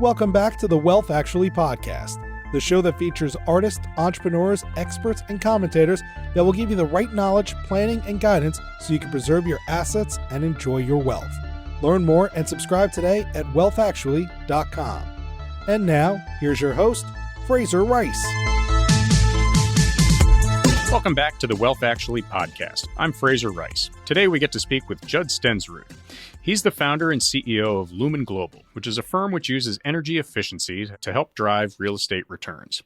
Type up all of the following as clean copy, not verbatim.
Welcome back to the Wealth Actually podcast, the show that features artists, entrepreneurs, experts, and commentators that will give you the right knowledge, planning, and guidance so you can preserve your assets and enjoy your wealth. Learn more and subscribe today at wealthactually.com. And now, here's your host, Fraser Rice. Welcome back to the Wealth Actually podcast. I'm Fraser Rice. Today we get to speak with Judd Stensrud. He's the founder and CEO of LUMEN Global, which is a firm which uses energy efficiency to help drive real estate returns.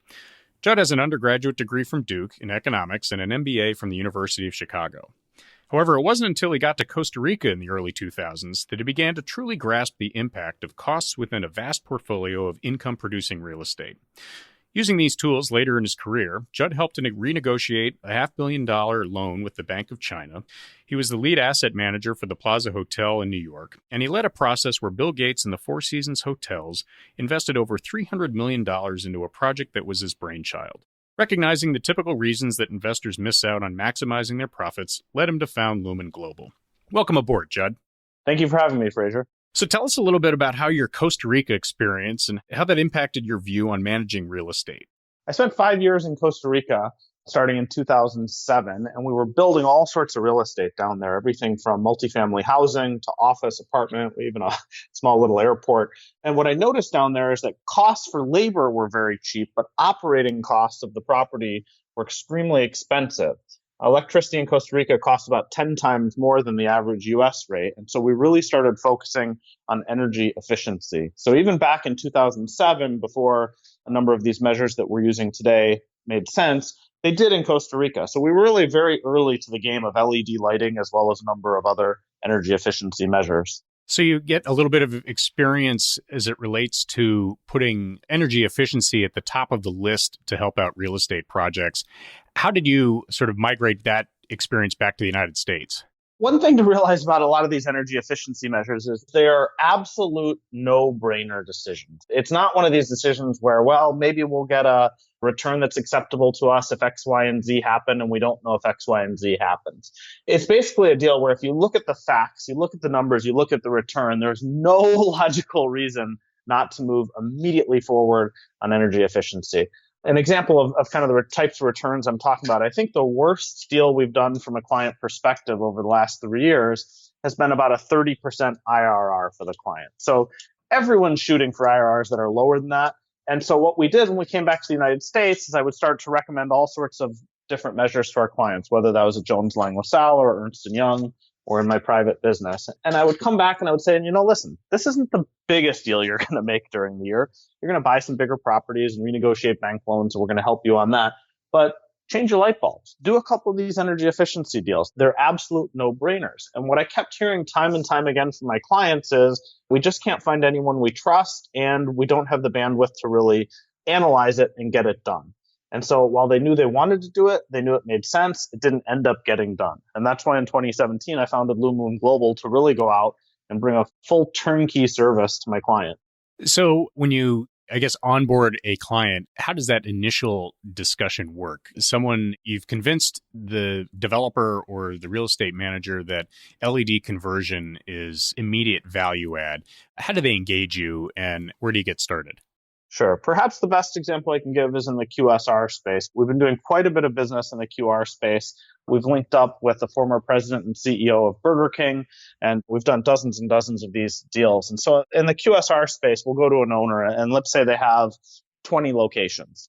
Judd has an undergraduate degree from Duke in economics and an MBA from the University of Chicago. However, it wasn't until he got to Costa Rica in the early 2000s that he began to truly grasp the impact of costs within a vast portfolio of income-producing real estate. Using these tools later in his career, Judd helped to renegotiate a $500 million loan with the Bank of China. He was the lead asset manager for the Plaza Hotel in New York, and he led a process where Bill Gates and the Four Seasons Hotels invested over $300 million into a project that was his brainchild. Recognizing the typical reasons that investors miss out on maximizing their profits led him to found LUMEN Global. Welcome aboard, Judd. Thank you for having me, Fraser. So tell us a little bit about how your Costa Rica experience and how that impacted your view on managing real estate. I spent 5 years in Costa Rica starting in 2007, and we were building all sorts of real estate down there, everything from multifamily housing to office, apartment, even a small little airport. And what I noticed down there is that costs for labor were very cheap, but operating costs of the property were extremely expensive. Electricity in Costa Rica costs about 10 times more than the average US rate. And so we really started focusing on energy efficiency. So even back in 2007, before a number of these measures that we're using today made sense, they did in Costa Rica. So we were really very early to the game of LED lighting, as well as a number of other energy efficiency measures. So you get a little bit of experience as it relates to putting energy efficiency at the top of the list to help out real estate projects. How did you sort of migrate that experience back to the United States? One thing to realize about a lot of these energy efficiency measures is they are absolute no-brainer decisions. It's not one of these decisions where, well, maybe we'll get a return that's acceptable to us if X, Y, and Z happen, and we don't know if X, Y, and Z happens. It's basically a deal where if you look at the facts, you look at the numbers, you look at the return, there's no logical reason not to move immediately forward on energy efficiency. An example of kind of the types of returns I'm talking about, I think the worst deal we've done from a client perspective over the last 3 years has been about a 30% IRR for the client. So everyone's shooting for IRRs that are lower than that. And so what we did when we came back to the United States is I would start to recommend all sorts of different measures to our clients, whether that was a Jones Lang LaSalle or Ernst & Young or in my private business. And I would come back and I would say, listen, this isn't the biggest deal you're going to make during the year. You're going to buy some bigger properties and renegotiate bank loans, and we're going to help you on that. But change your light bulbs. Do a couple of these energy efficiency deals. They're absolute no-brainers. And what I kept hearing time and time again from my clients is we just can't find anyone we trust, and we don't have the bandwidth to really analyze it and get it done. And so while they knew they wanted to do it, they knew it made sense, it didn't end up getting done. And that's why in 2017, I founded LUMEN Global to really go out and bring a full turnkey service to my client. So when you, onboard a client, how does that initial discussion work? You've convinced the developer or the real estate manager that LED conversion is immediate value add. How do they engage you, and where do you get started? Sure. Perhaps the best example I can give is in the QSR space. We've been doing quite a bit of business in the QR space. We've linked up with the former president and CEO of Burger King, and we've done dozens and dozens of these deals. And so in the QSR space, we'll go to an owner, and let's say they have 20 locations.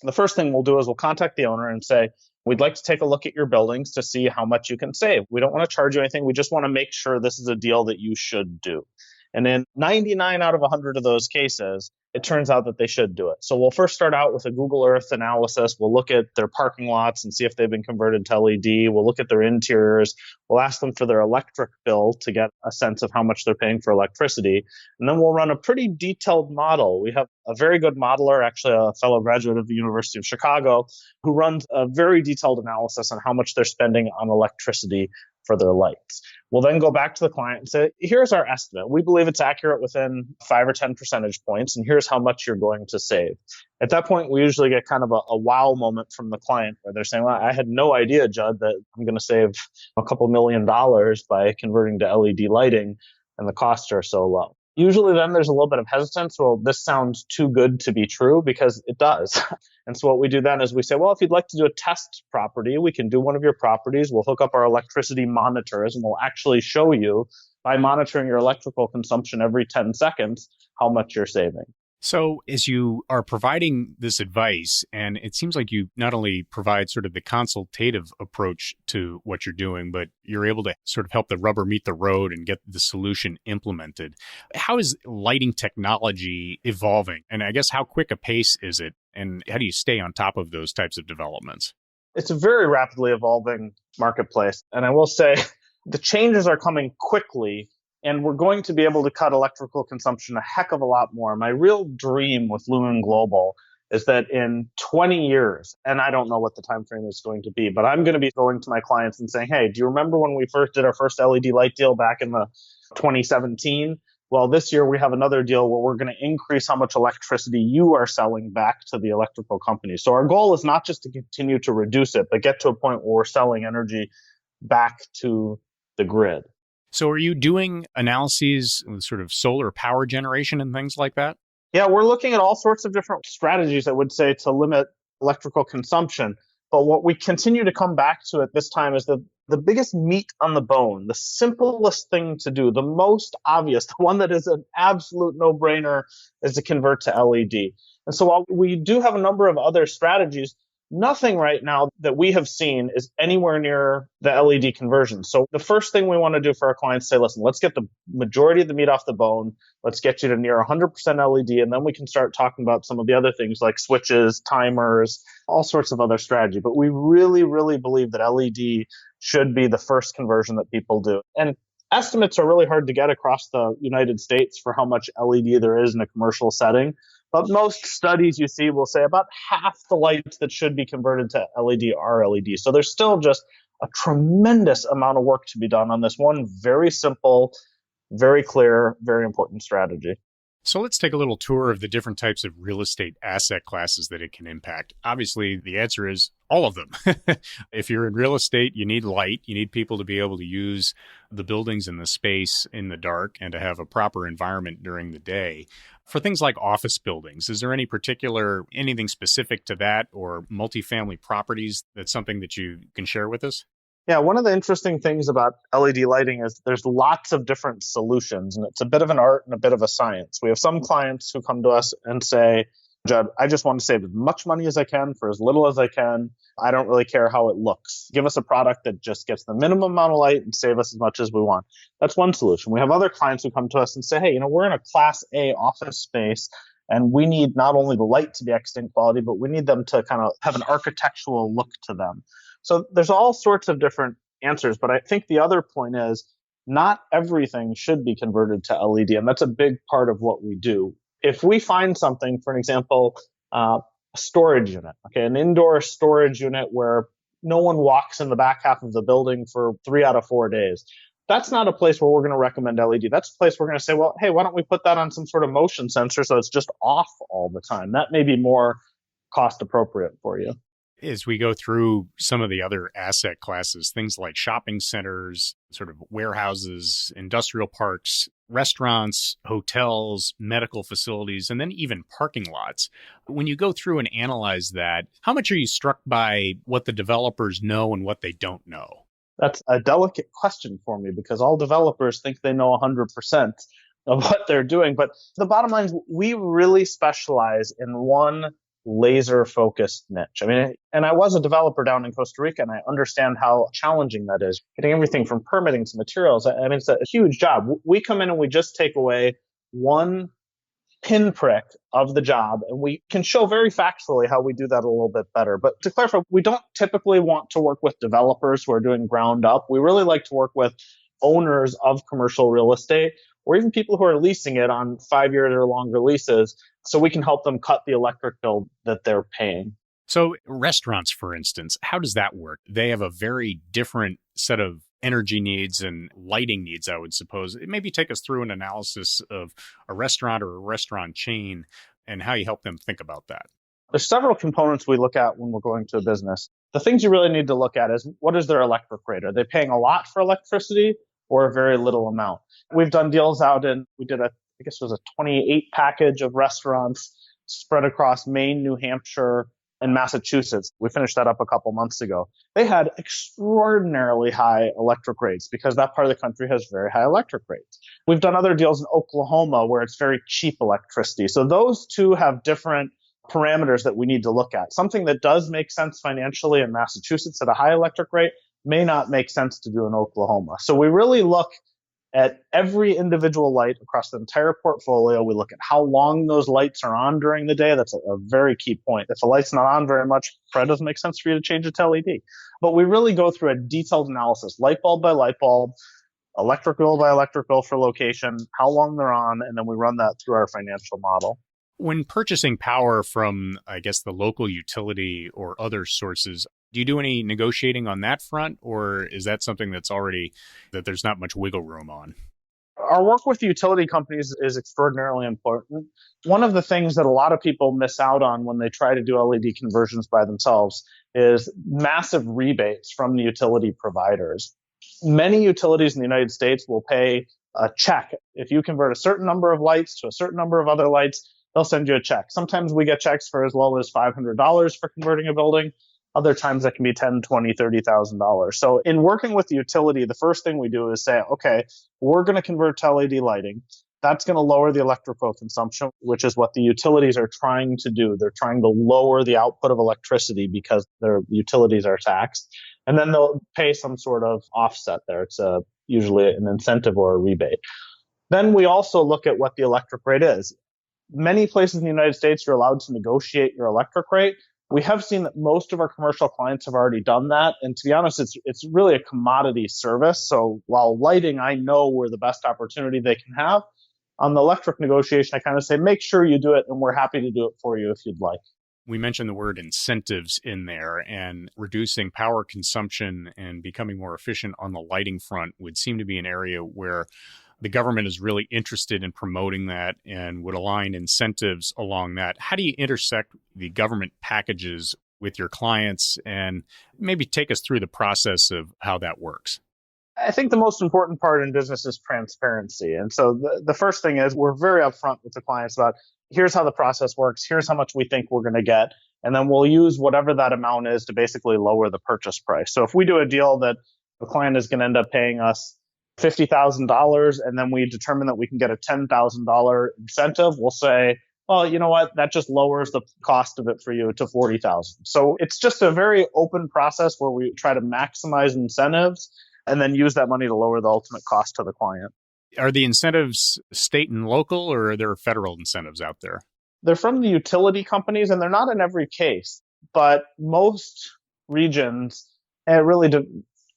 The first thing we'll do is we'll contact the owner and say, we'd like to take a look at your buildings to see how much you can save. We don't want to charge you anything. We just want to make sure this is a deal that you should do. And in 99 out of 100 of those cases, it turns out that they should do it. So we'll first start out with a Google Earth analysis. We'll look at their parking lots and see if they've been converted to LED. We'll look at their interiors. We'll ask them for their electric bill to get a sense of how much they're paying for electricity. And then we'll run a pretty detailed model. We have a very good modeler, actually a fellow graduate of the University of Chicago, who runs a very detailed analysis on how much they're spending on electricity for their lights. We'll then go back to the client and say, here's our estimate. We believe it's accurate within 5 or 10 percentage points, and here's how much you're going to save. At that point, we usually get kind of a wow moment from the client where they're saying, well, I had no idea, Judd, that I'm going to save a couple $1 million by converting to LED lighting, and the costs are so low. Usually then there's a little bit of hesitance. Well, this sounds too good to be true, because it does. And so what we do then is we say, well, if you'd like to do a test property, we can do one of your properties. We'll hook up our electricity monitors and we'll actually show you by monitoring your electrical consumption every 10 seconds how much you're saving. So as you are providing this advice, and it seems like you not only provide sort of the consultative approach to what you're doing, but you're able to sort of help the rubber meet the road and get the solution implemented. How is lighting technology evolving? And I guess how quick a pace is it? And how do you stay on top of those types of developments? It's a very rapidly evolving marketplace. And I will say the changes are coming quickly. And we're going to be able to cut electrical consumption a heck of a lot more. My real dream with Lumen Global is that in 20 years, and I don't know what the time frame is going to be, but I'm going to be going to my clients and saying, hey, do you remember when we first did our first LED light deal back in the 2017? Well, this year we have another deal where we're going to increase how much electricity you are selling back to the electrical company. So our goal is not just to continue to reduce it, but get to a point where we're selling energy back to the grid. So are you doing analyses with sort of solar power generation and things like that? Yeah, we're looking at all sorts of different strategies, I would say, to limit electrical consumption. But what we continue to come back to at this time is the biggest meat on the bone, the simplest thing to do, the most obvious, the one that is an absolute no-brainer, is to convert to LED. And so while we do have a number of other strategies, nothing right now that we have seen is anywhere near the LED conversion. So the first thing we want to do for our clients is say, listen, let's get the majority of the meat off the bone. Let's get you to near 100% LED. And then we can start talking about some of the other things like switches, timers, all sorts of other strategy. But we really, really believe that LED should be the first conversion that people do. And estimates are really hard to get across the United States for how much LED there is in a commercial setting. But most studies you see will say about half the lights that should be converted to LED are LED. So there's still just a tremendous amount of work to be done on this one very simple, very clear, very important strategy. So let's take a little tour of the different types of real estate asset classes that it can impact. Obviously, the answer is all of them. If you're in real estate, you need light. You need people to be able to use the buildings and the space in the dark and to have a proper environment during the day. For things like office buildings, is there anything specific to that, or multifamily properties that's something that you can share with us? Yeah, one of the interesting things about LED lighting is there's lots of different solutions, and it's a bit of an art and a bit of a science. We have some clients who come to us and say, Judd, I just want to save as much money as I can for as little as I can. I don't really care how it looks. Give us a product that just gets the minimum amount of light and save us as much as we want. That's one solution. We have other clients who come to us and say, hey, we're in a Class A office space, and we need not only the light to be excellent quality, but we need them to kind of have an architectural look to them. So there's all sorts of different answers. But I think the other point is not everything should be converted to LED. And that's a big part of what we do. If we find something, for an example, a storage unit, an indoor storage unit where no one walks in the back half of the building for 3 out of 4 days, that's not a place where we're going to recommend LED. That's a place we're going to say, well, hey, why don't we put that on some sort of motion sensor so it's just off all the time? That may be more cost appropriate for you. As we go through some of the other asset classes, things like shopping centers, sort of warehouses, industrial parks, restaurants, hotels, medical facilities, and then even parking lots. When you go through and analyze that, how much are you struck by what the developers know and what they don't know? That's a delicate question for me because all developers think they know 100% of what they're doing. But the bottom line is we really specialize in one laser-focused niche. And I was a developer down in Costa Rica, and I understand how challenging that is. Getting everything from permitting to materials, it's a huge job. We come in and we just take away one pinprick of the job, and we can show very factually how we do that a little bit better. But to clarify, we don't typically want to work with developers who are doing ground up. We really like to work with owners of commercial real estate, or even people who are leasing it on 5-year or longer leases, so we can help them cut the electric bill that they're paying. So restaurants, for instance, how does that work? They have a very different set of energy needs and lighting needs, I would suppose. Maybe take us through an analysis of a restaurant or a restaurant chain and how you help them think about that. There's several components we look at when we're going to a business. The things you really need to look at is what is their electric rate? Are they paying a lot for electricity or a very little amount? We've done deals we did a I guess it was a 28 package of restaurants spread across Maine, New Hampshire, and Massachusetts. We finished that up a couple months ago. They had extraordinarily high electric rates because that part of the country has very high electric rates. We've done other deals in Oklahoma where it's very cheap electricity. So those two have different parameters that we need to look at. Something that does make sense financially in Massachusetts at a high electric rate may not make sense to do in Oklahoma. So we really look at every individual light across the entire portfolio. We look at how long those lights are on during the day. That's a very key point. If the light's not on very much, it probably doesn't make sense for you to change it to LED. But we really go through a detailed analysis, light bulb by light bulb, electric bill by electric bill for location, how long they're on, and then we run that through our financial model. When purchasing power from, I guess, the local utility or other sources, do you do any negotiating on that front, or is that something that's already, that there's not much wiggle room on? Our work with the utility companies is extraordinarily important. One of the things that a lot of people miss out on when they try to do LED conversions by themselves is massive rebates from the utility providers. Many utilities in the United States will pay a check. If you convert a certain number of lights to a certain number of other lights, they'll send you a check. Sometimes we get checks for as low as $500 for converting a building. Other times that can be $10,000, $20,000, $30,000. So in working with the utility, the first thing we do is say, okay, we're going to convert to LED lighting. That's going to lower the electrical consumption, which is what the utilities are trying to do. They're trying to lower the output of electricity because their utilities are taxed. And then they'll pay some sort of offset there. It's usually an incentive or a rebate. Then we also look at what the electric rate is. Many places in the United States, you're allowed to negotiate your electric rate. We have seen that most of our commercial clients have already done that. And to be honest, it's really a commodity service. So while lighting, I know we're the best opportunity they can have. On the electric negotiation, I kind of say, make sure you do it, and we're happy to do it for you if you'd like. We mentioned the word incentives in there, and reducing power consumption and becoming more efficient on the lighting front would seem to be an area where the government is really interested in promoting that and would align incentives along that. How do you intersect the government packages with your clients, and maybe take us through the process of how that works? I think the most important part in business is transparency. And so the first thing is we're very upfront with the clients about here's how the process works, here's how much we think we're going to get, and then we'll use whatever that amount is to basically lower the purchase price. So if we do a deal that the client is going to end up paying us $50,000, and then we determine that we can get a $10,000 incentive, we'll say, well, you know what? That just lowers the cost of it for you to $40,000. So it's just a very open process where we try to maximize incentives and then use that money to lower the ultimate cost to the client. Are the incentives state and local, or are there federal incentives out there? They're from the utility companies, and they're not in every case, but most regions, and it really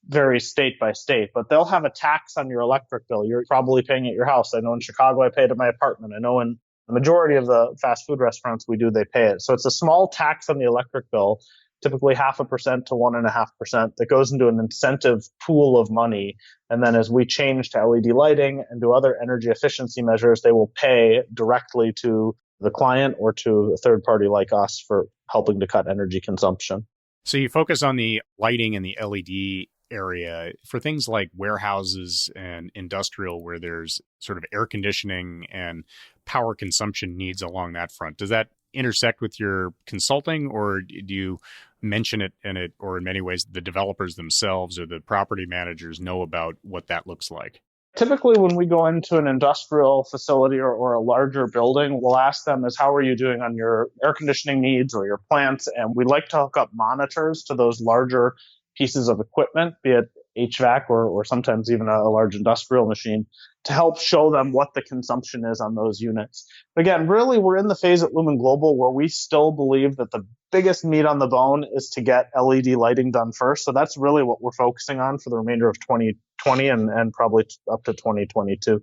vary state by state, but they'll have a tax on your electric bill. You're probably paying at your house. I know in Chicago, I pay it at my apartment. I know in the majority of the fast food restaurants they pay it. So it's a small tax on the electric bill, typically 0.5% to 1.5%, that goes into an incentive pool of money. And then as we change to LED lighting and do other energy efficiency measures, they will pay directly to the client or to a third party like us for helping to cut energy consumption. So you focus on the lighting and the LED area for things like warehouses and industrial, where there's sort of air conditioning and power consumption needs along that front. Does that intersect with your consulting, or do you mention it in it, or in many ways the developers themselves or the property managers know about what that looks like? Typically, when we go into an industrial facility or a larger building, we'll ask them how are you doing on your air conditioning needs or your plants? And we like to hook up monitors to those larger pieces of equipment, be it HVAC or sometimes even a large industrial machine, to help show them what the consumption is on those units. But again, really, we're in the phase at Lumen Global where we still believe that the biggest meat on the bone is to get LED lighting done first. So that's really what we're focusing on for the remainder of 2020 and probably up to 2022.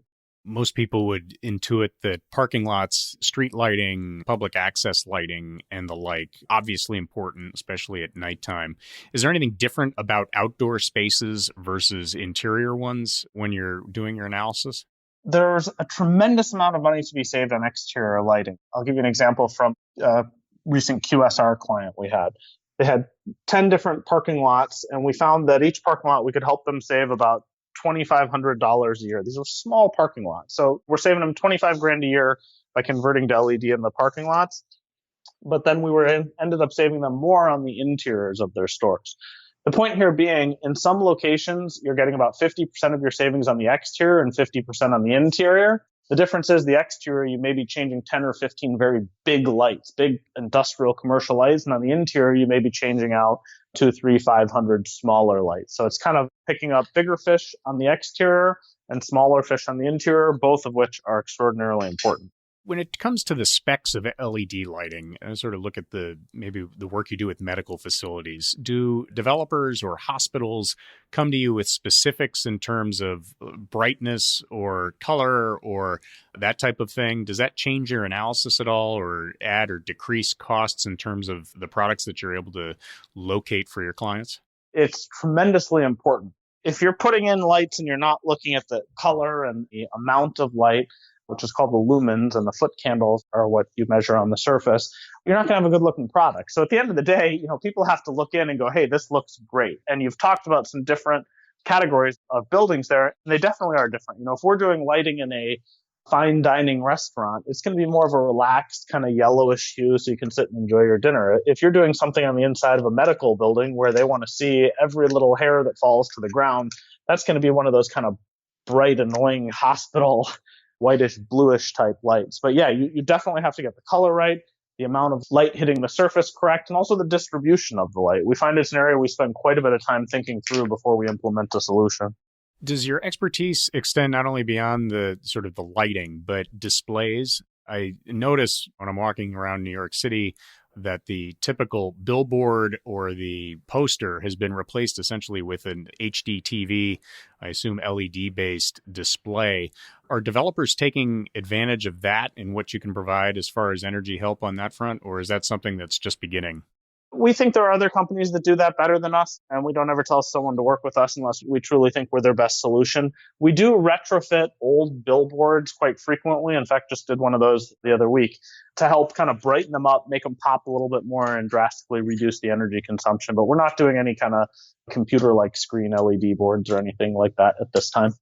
Most people would intuit that parking lots, street lighting, public access lighting, and the like, obviously important, especially at nighttime. Is there anything different about outdoor spaces versus interior ones when you're doing your analysis? There's a tremendous amount of money to be saved on exterior lighting. I'll give you an example from a recent QSR client we had. They had 10 different parking lots, and we found that each parking lot we could help them save about $2,500 a year. These are small parking lots. So we're saving them 25 grand a year by converting to LED in the parking lots. But then ended up saving them more on the interiors of their stores. The point here being, in some locations, you're getting about 50% of your savings on the exterior and 50% on the interior. The difference is the exterior, you may be changing 10 or 15 very big lights, big industrial commercial lights. And on the interior, you may be changing out 2, 3, 500 smaller lights. So it's kind of picking up bigger fish on the exterior and smaller fish on the interior, both of which are extraordinarily important. When it comes to the specs of LED lighting, and sort of look at maybe the work you do with medical facilities, do developers or hospitals come to you with specifics in terms of brightness or color or that type of thing? Does that change your analysis at all or add or decrease costs in terms of the products that you're able to locate for your clients? It's tremendously important. If you're putting in lights and you're not looking at the color and the amount of light, which is called the lumens, and the foot candles are what you measure on the surface, you're not going to have a good looking product. So at the end of the day, people have to look in and go, hey, this looks great. And you've talked about some different categories of buildings there, and they definitely are different. If we're doing lighting in a fine dining restaurant, it's going to be more of a relaxed kind of yellowish hue so you can sit and enjoy your dinner. If you're doing something on the inside of a medical building where they want to see every little hair that falls to the ground, that's going to be one of those kind of bright, annoying hospital whitish, bluish type lights. But yeah, you definitely have to get the color right, the amount of light hitting the surface correct, and also the distribution of the light. We find it's an area we spend quite a bit of time thinking through before we implement a solution. Does your expertise extend not only beyond the sort of the lighting, but displays? I notice when I'm walking around New York City that the typical billboard or the poster has been replaced essentially with an HD TV, I assume LED-based display. Are developers taking advantage of that and what you can provide as far as energy help on that front, or is that something that's just beginning? We think there are other companies that do that better than us, and we don't ever tell someone to work with us unless we truly think we're their best solution. We do retrofit old billboards quite frequently. In fact, just did one of those the other week to help kind of brighten them up, make them pop a little bit more, and drastically reduce the energy consumption. But we're not doing any kind of computer-like screen LED boards or anything like that at this time.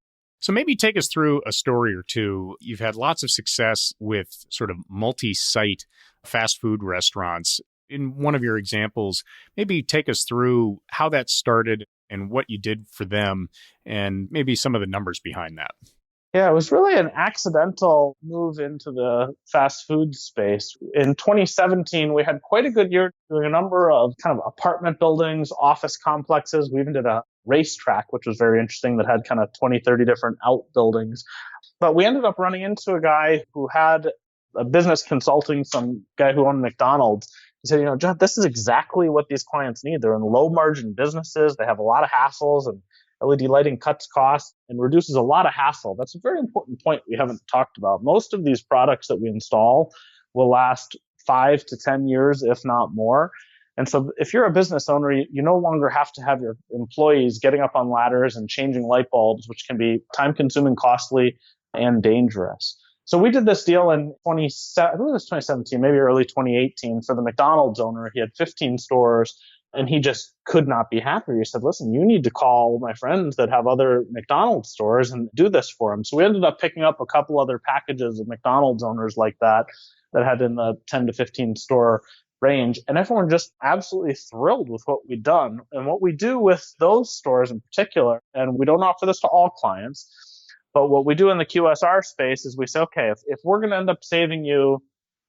So maybe take us through a story or two. You've had lots of success with sort of multi-site fast food restaurants. In one of your examples, maybe take us through how that started and what you did for them and maybe some of the numbers behind that. Yeah, it was really an accidental move into the fast food space. In 2017, we had quite a good year doing a number of kind of apartment buildings, office complexes. We even did a racetrack, which was very interesting, that had kind of 20, 30 different outbuildings. But we ended up running into a guy who had a business consulting, some guy who owned McDonald's. He said, Judd, this is exactly what these clients need. They're in low margin businesses. They have a lot of hassles, and LED lighting cuts costs and reduces a lot of hassle. That's a very important point we haven't talked about. Most of these products that we install will last 5 to 10 years, if not more. And so if you're a business owner, you no longer have to have your employees getting up on ladders and changing light bulbs, which can be time consuming, costly, and dangerous. So we did this deal in 2017, maybe early 2018 for the McDonald's owner. He had 15 stores and he just could not be happier. He said, listen, you need to call my friends that have other McDonald's stores and do this for them. So we ended up picking up a couple other packages of McDonald's owners like that had in the 10 to 15 store range. And everyone just absolutely thrilled with what we'd done. And what we do with those stores in particular, and we don't offer this to all clients, but what we do in the QSR space is we say, okay, if we're going to end up saving you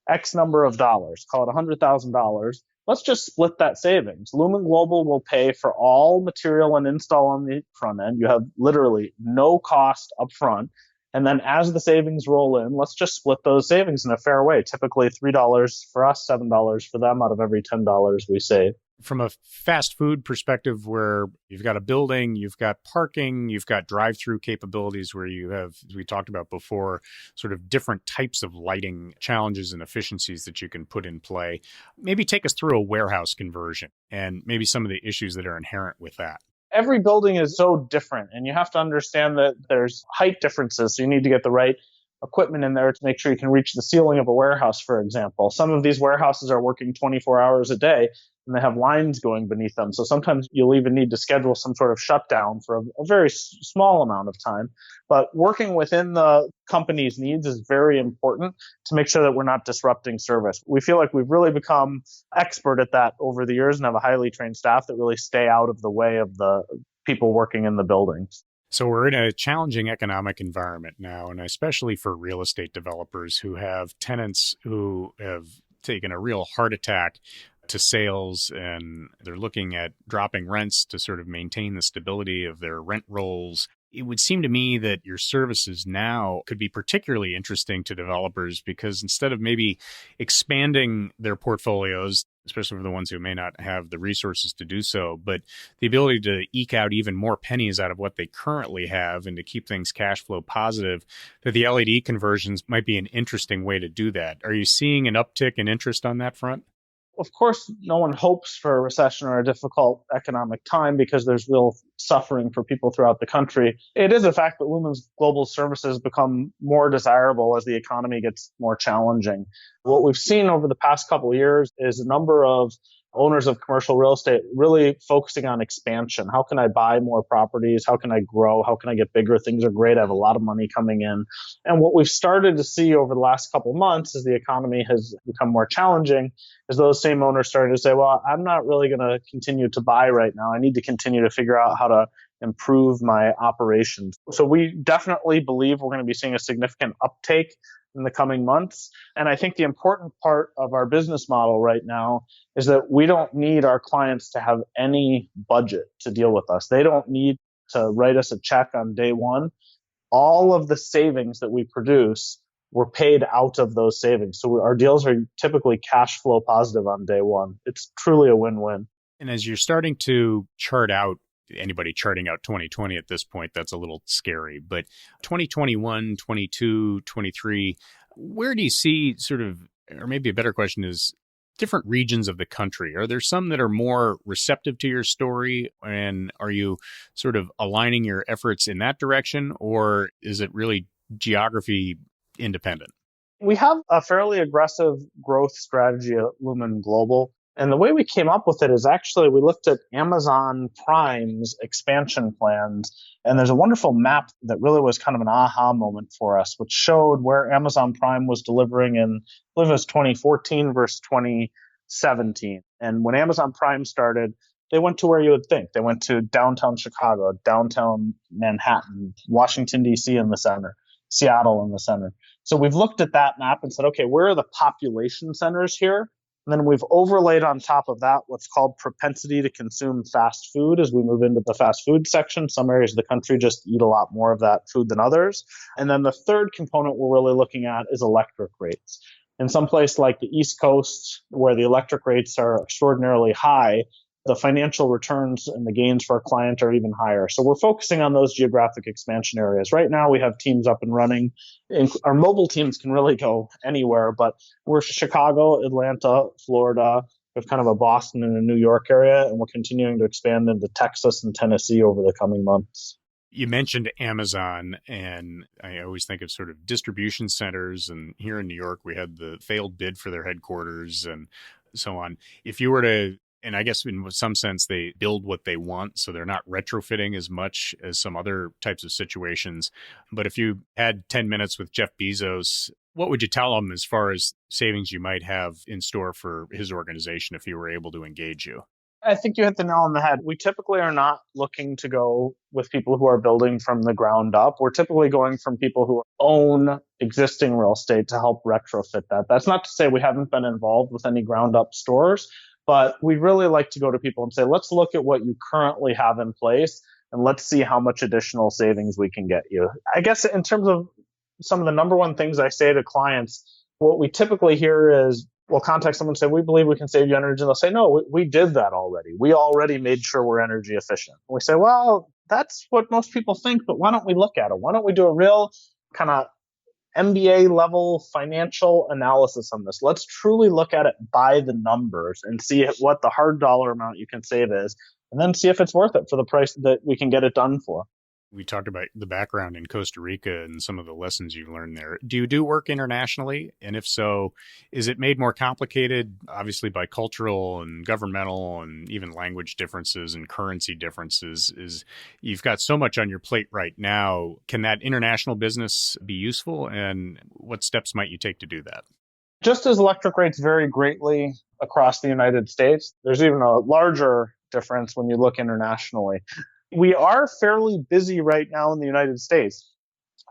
X number of dollars, call it $100,000, let's just split that savings. Lumen Global will pay for all material and install on the front end. You have literally no cost up front. And then as the savings roll in, let's just split those savings in a fair way. Typically $3 for us, $7 for them out of every $10 we save. From a fast food perspective, where you've got a building, you've got parking, you've got drive-through capabilities where you have, as we talked about before, sort of different types of lighting challenges and efficiencies that you can put in play. Maybe take us through a warehouse conversion and maybe some of the issues that are inherent with that. Every building is so different, and you have to understand that there's height differences. So you need to get the right equipment in there to make sure you can reach the ceiling of a warehouse, for example. Some of these warehouses are working 24 hours a day. and they have lines going beneath them. So sometimes you'll even need to schedule some sort of shutdown for a very small amount of time. But working within the company's needs is very important to make sure that we're not disrupting service. We feel like we've really become expert at that over the years and have a highly trained staff that really stay out of the way of the people working in the buildings. So we're in a challenging economic environment now, and especially for real estate developers who have tenants who have taken a real heart attack to sales, and they're looking at dropping rents to sort of maintain the stability of their rent rolls. It would seem to me that your services now could be particularly interesting to developers because instead of maybe expanding their portfolios, especially for the ones who may not have the resources to do so, but the ability to eke out even more pennies out of what they currently have and to keep things cash flow positive, that the L.E.D conversions might be an interesting way to do that. Are you seeing an uptick in interest on that front? Of course, no one hopes for a recession or a difficult economic time because there's real suffering for people throughout the country. It is a fact that Lumen's global services become more desirable as the economy gets more challenging. What we've seen over the past couple of years is a number of owners of commercial real estate really focusing on expansion. How can I buy more properties? How can I grow? How can I get bigger? Things are great. I have a lot of money coming in. And what we've started to see over the last couple of months as the economy has become more challenging is those same owners starting to say, well, I'm not really going to continue to buy right now. I need to continue to figure out how to improve my operations. So we definitely believe we're going to be seeing a significant uptake in the coming months. And I think the important part of our business model right now is that we don't need our clients to have any budget to deal with us. They don't need to write us a check on day one. All of the savings that we produce were paid out of those savings. So our deals are typically cash flow positive on day one. It's truly a win-win. And as you're starting to chart out, anybody charting out 2020 at this point, that's a little scary. But 2021, 22, 23, where do you see sort of, or maybe a better question is, different regions of the country? Are there some that are more receptive to your story? And are you sort of aligning your efforts in that direction? Or is it really geography independent? We have a fairly aggressive growth strategy at Lumen Global. And the way we came up with it is actually we looked at Amazon Prime's expansion plans. And there's a wonderful map that really was kind of an aha moment for us, which showed where Amazon Prime was delivering in, I believe it was 2014 versus 2017. And when Amazon Prime started, they went to where you would think. They went to downtown Chicago, downtown Manhattan, Washington, D.C. in the center, Seattle in the center. So we've looked at that map and said, okay, where are the population centers here? And then we've overlaid on top of that what's called propensity to consume fast food as we move into the fast food section. Some areas of the country just eat a lot more of that food than others. And then the third component we're really looking at is electric rates. In some place like the East Coast, where the electric rates are extraordinarily high, the financial returns and the gains for our client are even higher. So we're focusing on those geographic expansion areas. Right now, we have teams up and running. Our mobile teams can really go anywhere, but we're Chicago, Atlanta, Florida. We have kind of a Boston and a New York area, and we're continuing to expand into Texas and Tennessee over the coming months. You mentioned Amazon, and I always think of sort of distribution centers. And here in New York, we had the failed bid for their headquarters and so on. If you were to, and I guess in some sense, they build what they want, so they're not retrofitting as much as some other types of situations. But if you had 10 minutes with Jeff Bezos, what would you tell him as far as savings you might have in store for his organization if he were able to engage you? I think you hit the nail on the head. We typically are not looking to go with people who are building from the ground up. We're typically going from people who own existing real estate to help retrofit that. That's not to say we haven't been involved with any ground up stores, but we really like to go to people and say, let's look at what you currently have in place and let's see how much additional savings we can get you. I guess in terms of some of the number one things I say to clients, what we typically hear is, we'll contact someone and say, we believe we can save you energy. And they'll say, no, we did that already. We already made sure we're energy efficient. And we say, well, that's what most people think, but why don't we look at it? Why don't we do a real kind of MBA level financial analysis on this? Let's truly look at it by the numbers and see what the hard dollar amount you can save is, and then see if it's worth it for the price that we can get it done for. We talked about the background in Costa Rica and some of the lessons you learned there. Do you do work internationally? And if so, is it made more complicated, obviously, by cultural and governmental and even language differences and currency differences? You've got so much on your plate right now. Can that international business be useful? And what steps might you take to do that? Just as electric rates vary greatly across the United States, there's even a larger difference when you look internationally. We are fairly busy right now in the United States.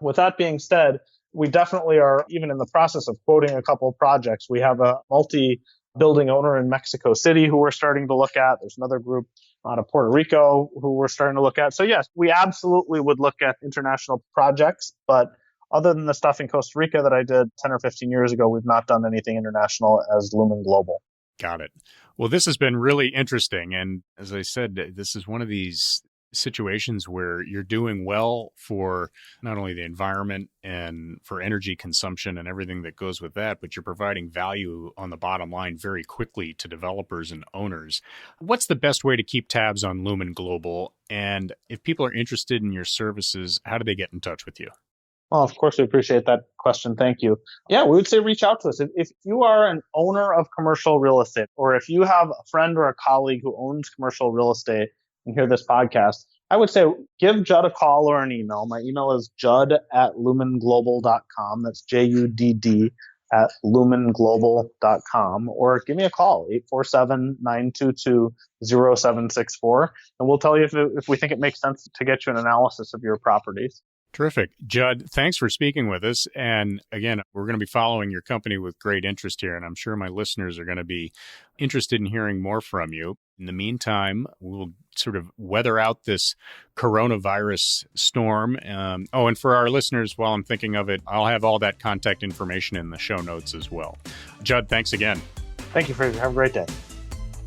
With that being said, we definitely are even in the process of quoting a couple of projects. We have a multi-building owner in Mexico City who we're starting to look at. There's another group out of Puerto Rico who we're starting to look at. So yes, we absolutely would look at international projects, but other than the stuff in Costa Rica that I did 10 or 15 years ago, we've not done anything international as Lumen Global. Got it. Well, this has been really interesting. And as I said, this is one of these situations where you're doing well for not only the environment and for energy consumption and everything that goes with that, but you're providing value on the bottom line very quickly to developers and owners. What's the best way to keep tabs on Lumen Global? And if people are interested in your services, how do they get in touch with you? Well, of course, we appreciate that question. Thank you. Yeah, we would say reach out to us. If you are an owner of commercial real estate, or if you have a friend or a colleague who owns commercial real estate and hear this podcast, I would say give Judd a call or an email. My email is judd@lumenglobal.com. That's JUDD @lumenglobal.com. Or give me a call, 847-922-0764. And we'll tell you if we think it makes sense to get you an analysis of your properties. Terrific. Judd, thanks for speaking with us. And again, we're going to be following your company with great interest here, and I'm sure my listeners are going to be interested in hearing more from you. In the meantime, we'll sort of weather out this coronavirus storm. And for our listeners, while I'm thinking of it, I'll have all that contact information in the show notes as well. Judd, thanks again. Thank you, Fraser. Have a great day.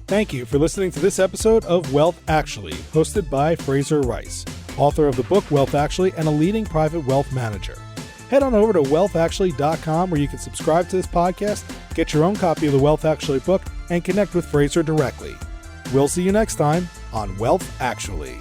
Thank you for listening to this episode of Wealth Actually, hosted by Fraser Rice, author of the book Wealth Actually and a leading private wealth manager. Head on over to wealthactually.com where you can subscribe to this podcast, get your own copy of the Wealth Actually book, and connect with Fraser directly. We'll see you next time on Wealth Actually.